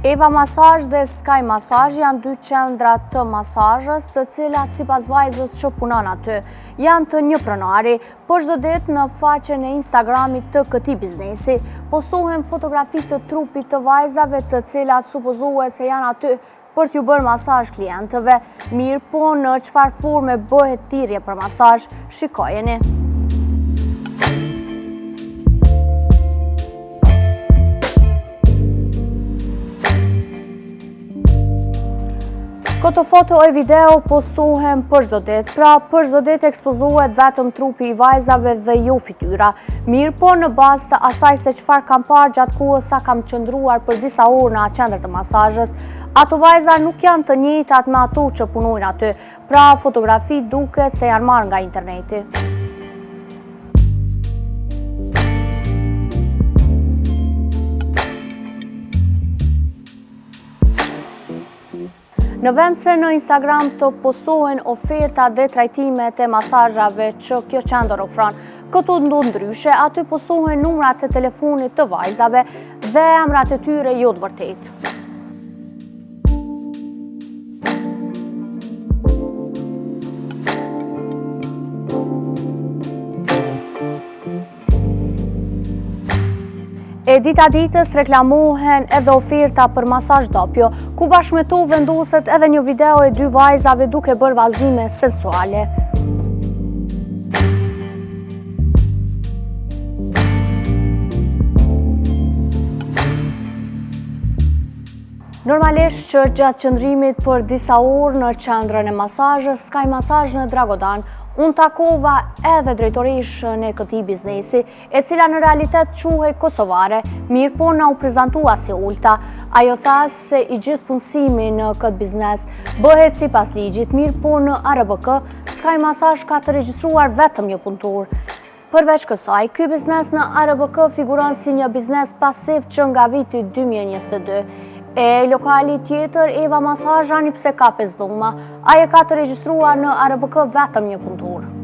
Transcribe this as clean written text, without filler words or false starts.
Eva Masazh dhe Sky Masazh janë dy qendra të masazhës, të cilat sipas vajzës që punon aty, janë të një pronari. Për çdo ditë në faqen e Instagramit të këtij biznesi postohen fotografi të trupit të vajzave, të cilat supozohet se janë aty për t'ju bërë masazh klientëve. Mirë po, në çfarë forme bëhet thirrje për masazh? Shikojeni. Këto foto e video postohen për çdo ditë, pra për çdo ditë ekspozohet vetëm trupi i vajzave dhe jo fytyra. Mirë po, në bazë të asaj se çfarë kam parë gjatë kohës sa kam qëndruar për disa orë në atë qendër të masazhës, ato vajza nuk janë të njëjtat me ato që punojnë aty, pra fotografi duket se janë marrë nga interneti. Në vend se në Instagram të postohen oferta dhe trajtimet e masazhave që kjo qendër ofron, këtu ndryshe, aty postohen numrat e telefonit të vajzave dhe emrat e tyre jo të vërtetë. E dita ditës reklamohen edhe oferta për masazh dopjo, ku bashkë me to vendoset edhe një video e dy vajzave duke bërë vallëzime sensuale. Normalisht që gjatë qëndrimit për disa orë në qendrën e masazhës Sky Masazh në Dragodan, unë takova edhe drejtoreshën e këtij biznesi, e cila në realitet quhej kosovare, mirë po na u prezantua si Ulta. Ajo tha se i gjithë punësimi në këtë biznes bëhet sipas ligjit, mirë po në ARBK, Sky Masazh ka të regjistruar vetëm një punëtor. Përveç kësaj, ky biznes në ARBK figuron si një biznes pasiv që nga viti 2022. E lokali tjetër, Eva Masazh, ani pse ka 5 dhoma, ajo ka të regjistruar në ARBK vetëm një punëtor.